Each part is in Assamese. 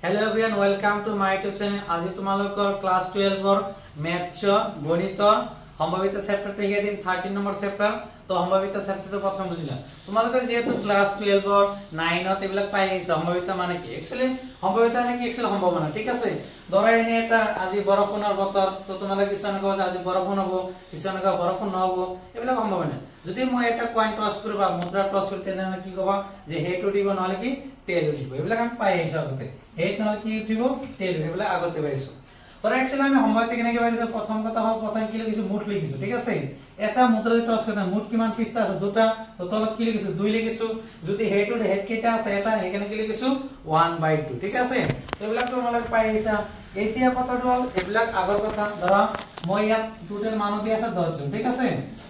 Hello everyone, welcome to my YouTube channel. আজি তোমালোকৰ ক্লাস 12 ৰ ম্যাথছ গণিতৰ সম্ভাৱিত চেপ্টাৰটো হিয়া দিম 13 নম্বৰ চেপ্টাৰ তো সম্ভাৱিত চেপ্টাৰটো প্ৰথম বুজিলা তোমালোকৰ যেহেতু ক্লাস 12 ৰ 9 ত এবিলাক পাই আছে সম্ভাৱিত মানে কি एक्चुअली সম্ভাৱিত মানে কি एक्चुअली সম্ভাৱনা ঠিক আছে ধৰা এনে এটা আজি বৰষুণৰ বতৰ তো তোমালোকে কিছুমান কবা আজি বৰষুণ হ'ব কিছুমান কবা বৰষুণ নহব এবিলাক সম্ভাৱনা যদি মই এটা কয়েন টস কৰো বা মুদ্ৰা টস কৰো তেনে কি কবা যে হেটো দিব নহলে কি টেল দিব এবিলাক আমি পাই আছো আগতে হেট নহলে কি দিব টেল এবিলাক আগতে পাইছো তো एक्चुअली আমি সম্ভাৱিত কেনেকৈ পাইছো প্ৰথম কথা হ'ল প্ৰথম কি লিখিছো মুঠ লিখিছো ঠিক আছে এটা মুদ্ৰা টস কৰা মুঠ কিমান পৃষ্ঠা আছে দুটা তো তলত কি লিখিছো দুই লিখিছো যদি হেটো হেড কেটা আছে এটা এখানে কি লিখিছো 1/2 ঠিক আছে তো এবিলাক তোমালোকে পাই আছা এতিয়া কথাটো হ'ল এবিলাক আগৰ কথা ধৰা মই ইয়াত টোটাল মানুহ দি আছে 10 জন ঠিক আছে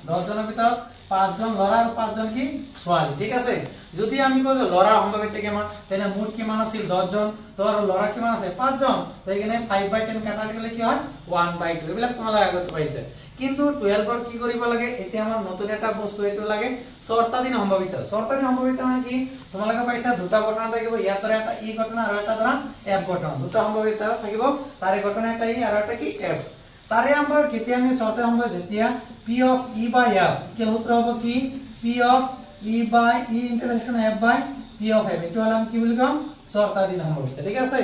10 জনৰ ভিতৰত 5 জন লৰা আৰু 5 জন কি ছোৱালী ঠিক আছে যদি আমি কও যে লৰা সম্ভাৱিত কিমান তেনে মুঠ কিমান আছিল 10 জন তো আৰু লৰা কিমান আছে 5 জন তো এখানে 5/10 কাটা গলে কি হয় 1/2 এবিলাক তোমালোকে আগত পাইছে কিন্তু 12 ৰ কি কৰিব লাগে এতিয়া আমাৰ নতুন এটা বস্তু এটো লাগে শৰ্তাধীন সম্ভাৱিত মানে কি তোমালোকে পাইছা দুটা ঘটনা থাকিব ইয়াতৰ এটা ই ঘটনা আৰু এটা ধৰা এফ ঘটনা দুটা সম্ভাৱিত থাকিব তাৰে ঘটনা এটা ই আৰু এটা কি এফ তাৰে আমাৰ কেতিয়া আমি চৰ্ত সম্ভাৱিত যেতিয়া p of e by f কি সূত্র হ'ব কি p of e by e intersection f by p of f এটো হলাম কি বুলি কম শর্তাধীন সম্ভাৱিত ঠিক আছে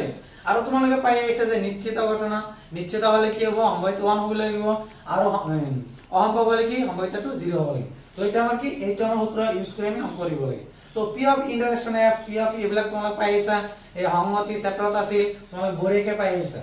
আৰু তোমালোকে পাই আছে যে নিশ্চিত ঘটনা নিশ্চিত হলে কি হ'ব সম্ভাৱিত 1 হ'ব লাগিব আৰু অসম্ভৱ হলে কি সম্ভাৱিতটো 0 হ'ব লাগিব তো এটা আমাৰ কি এইটো আমাৰ সূত্ৰ ইউজ কৰি আমি অংক কৰিব লাগে তো p of intersection f p of e বিলাক তোমালোকে পাই আছা এই সংগতি চেপ্টাৰত আছিল তোমালোকে বৰেকে পাই আছা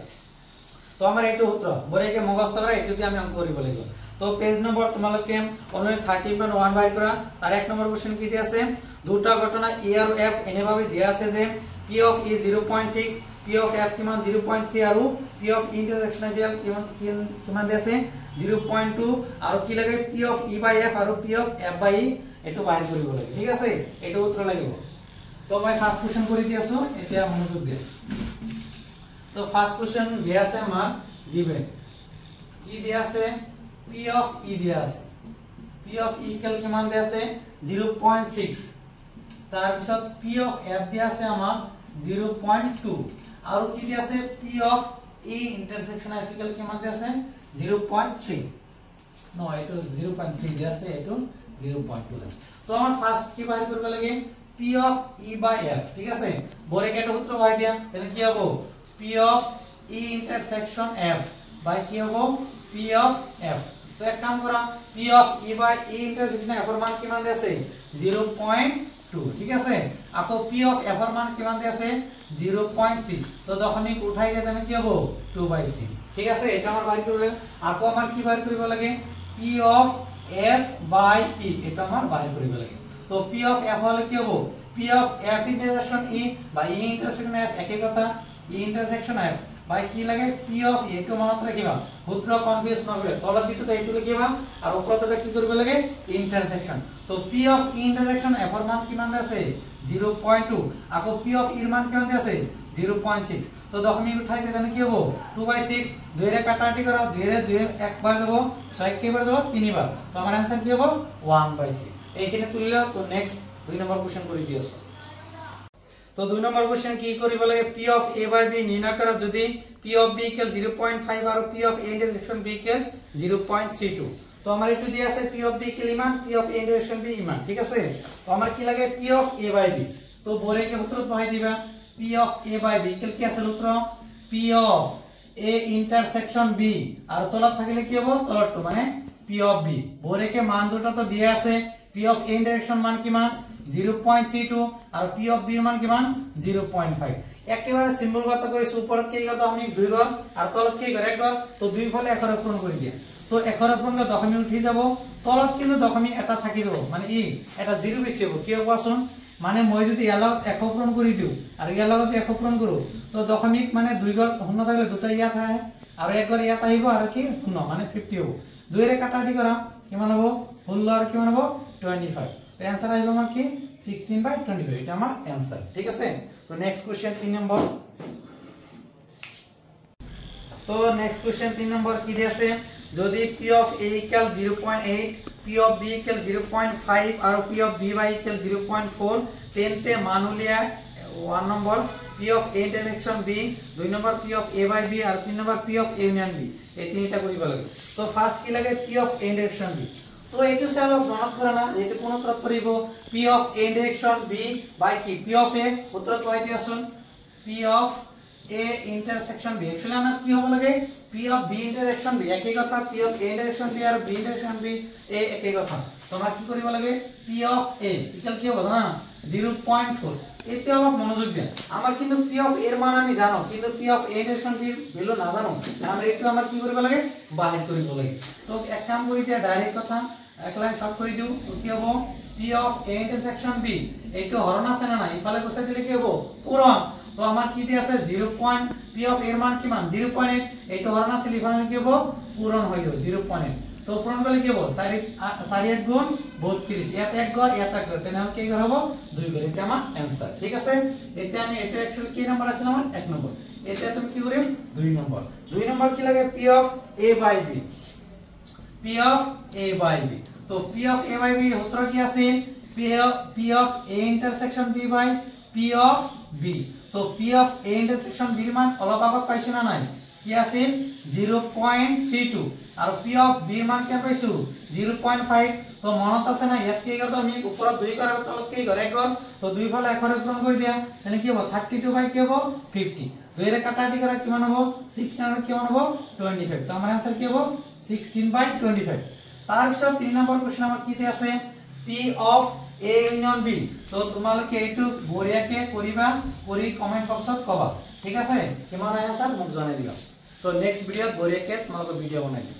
তো আমাৰ এইটো সূত্ৰ বৰেকে মুখস্থ কৰা এটোতে আমি অংক কৰিব লাগিব তো পেজ নম্বৰ তোমালোকে অনু 13.1 বাইৰ কৰা তাৰ এক নম্বৰ কোশ্চেন কি দিয়া আছে দুটা ঘটনা e আৰু f এনেভাবে দিয়া আছে যে p of e 0.6 p of f কিমান 0.3 আৰু p of intersection f কিমান দিয়া আছে 0.2 আৰু কি লাগে p of e by f আৰু p of f by e এটো বাইৰ কৰিব লাগে ঠিক আছে এটো উত্তৰ লাগিব তো মই ফাৰ্স্ট কোশ্চেন কৰি দি আছো এতিয়া মনোযোগ দিয়া তো ফাৰ্স্ট কোশ্চেন দিয়া আছে আমাৰ গিভেন কি দিয়া আছে p of e দিয়া আছে p of e কেল কিমান দিয়া আছে 0.6 তাৰ পিছত p of f দিয়া আছে আমাৰ 0.2 আৰু কি দিয়া আছে p of e intersection f কেল কিমান দিয়া আছে 0.3 নো এটো 0.3 দিয়া আছে এটো 0.2 তো আমাৰ ফাৰ্স্ট কি বাইৰ কৰিব লাগে p of e by f ঠিক আছে বৰেকেটো সূত্ৰ বাই দিয়া তেনে কি হ'ব p of e intersection f বাই কি হ'ব p of f তো এক কাম করা p of e by e intersection f এর মান কিমান আছে 0.2 ঠিক আছে আকৌ p of f এর মান কিমান আছে 0.3 তো দশমিক উঠাই দিলে তাহলে কি হবে 2/3 ঠিক আছে এটা আমার বাইর করলে আকৌ আমার কি বাইর কৰিব লাগে p of f by e এটা আমাৰ বাইৰ কৰিব লাগে তো p of f হলে কি হবে p of f intersection e by e intersection f একই কথা e intersection f বাই কি লাগে p of a টো মনত রাখিবা সূত্র কনফিউজ নকৰে তলত যেটো এইটো লিখিবা আৰু ওপৰতটা কি কৰিব লাগে ইন্টারসেকশন তো p of e intersection f এর মান কিমান আছে 0.2 আকৌ p of e এর মান কিমান আছে 0.6 তো দশমিক উঠাই দিলে কি হ'ব 2/6 2 রে কাটাকাটি করা 2 রে 2 একবার যাব 6 কেবার যাব 3 বার তো আমার आंसर কি হ'ব 1/3 এইখানে তুলিলা তো নেক্সট 2 নম্বর কোশ্চেন কৰি দি আছো তো 2 নম্বৰ কোশ্চেন কি কৰিব লাগে p of a by b নিৰ্ণয় কৰা যদি p of b ইকুয়াল 0.5 আৰু p of a intersection b equal 0.32 তো আমাৰ এটো দিয়া আছে p of b ইকুয়াল ইমান p of a intersection b ইমান ঠিক আছে তো আমাৰ কি লাগে p of a by b তো বৰেকে সূত্ৰ বহাই দিবা p of a by b equal কি আছে সূত্ৰ p of a intersection b আৰু তলত থাকিলে কি হ'ব তলটো মানে p of b বৰেকে মান দুটা তো দিয়া আছে p of a intersection মান কিমান 0.32 আর p of b এর মান কিমান 0.5 একেবারে সিম্বল কথা কইছো উপরত কি কথা আমি 2 ঘর আর তলত কি ঘর 1 ঘর তো দুই ফলে 1 রূপণ করে দিয়া তো 1 রূপণ করে দশমিক উঠি যাব তলত কিন্তু দশমিক এটা থাকি যাব মানে ই এটা 0 বেশি হবে কি কোৱাচোন মানে মই যদি ইয়ালত 1 পূৰণ কৰি দিও আৰ ইয়ালত 1 পূৰণ কৰো তো দশমিক মানে 2 ঘর শূন্য থাকলে দুটা ইয়াত আহে আর 1 ঘর ইয়াত আহিব আর কি শূন্য মানে 50 হ'ব 2 রে কাটাকাটি কৰা কিমান হ'ব 16 আর কিমান হ'ব 25 তো आंसर আইলো আমার কি 16/25 এটা আমার आंसर ঠিক আছে তো নেক্সট কোশ্চেন 3 নম্বর তো নেক্সট কোশ্চেন 3 নম্বর কি দিয়েছে যদি p of a equal 0.8 p of b equal 0.5 are p of b by equal 0.4 তেন্তে মান উলিয়া 1 number P of A intersection B, 2 number P of A by B আৰু 3 number P of A union B, এই তিনিটা কৰিব লাগে। তো ফার্স্ট কি লাগে P of A intersection B। তো এইটো চাই অলপ মনত কৰা না, এইটো কোন উত্তৰত পৰিব P of A intersection B by কি P of A উত্তৰত পাই দিয়াচোন P of A intersection B। Actually আমাৰ কি হ'ব লাগে P of B intersection B একেই কথা, P of A intersection B আৰু B intersection B এই একেই কথা। তো আমাৰ কি কৰিব লাগে P of A ইকুয়াল কি হ'ব জানা 0.4। এতে অলপ মনোযোগ দিন, আমার কিন্তু P of A এর মান আমি জানো, কিন্তু P of A intersection B এর ভ্যালু না জানো, আমরা একটু আমার কি কৰিব লাগে বাহিৰ কৰিব লাগে। তো এক কাম কৰি দিয়া ডাইৰেক্ট কথা এক লাইন শৰ্ট কৰি দিও, তো কি হ'ব P of A intersection B এইটো হরণ আছে না না, ইফালে গুছাই দিলে কি হ'ব পূরণ। তো আমার কি দিয়া আছে 0. P of A এর মান কি মান 0.8, এইটো হরণ আছে ইফালে কি হ'ব পূরণ হৈ যাব 0.8। তো পূরণ করলে কি হবে 4 গুণ 32, এত এক ঘর এত এক ঘর, তাহলে কি ঘর হবে 2 ঘর, এটা আমার आंसर। ঠিক আছে, এতে আমি এটা एक्चुअली কি নাম্বার আছে আমার 1 নম্বর, এতে তুমি কি করে 2 নম্বর। 2 নম্বর কি লাগে P of A by B, P of A by B। তো P of A by B সূত্র কি আছে P of A intersection B by P of B। তো P of A intersection B এর মান অলপ আগত পাইছো না নাই কি আছে 0.32 আর P of B এর মান কি পাইছো 0.5। তো মনত আছে না ইয়াত কি করতে আমি উপরে 2 করার তলত কি করে 1 ঘর, তো 2 ফালে 1 ঘরে পূরণ করে দিয়া, তাহলে কি হবে 32 বাই কি হবে 50, 2 এর কাটাকাটি করে কি মান হবে 16 আর কি মান হবে 25। তো আমার आंसर কি হবে 16/25। তার পিছত 3 নম্বর প্রশ্ন আমার কিতে আছে P of A union B। তো তোমালোকে এইটো বঢ়িয়াকে কৰিবা, কৰি কমেন্ট বক্সত কবা, ঠিক আছে কিমান आंसर মোক জনাই দিবা। তো নেক্সট ভিডিওত বঢ়িয়াকে তোমালোকৰ ভিডিও বনাই দিম।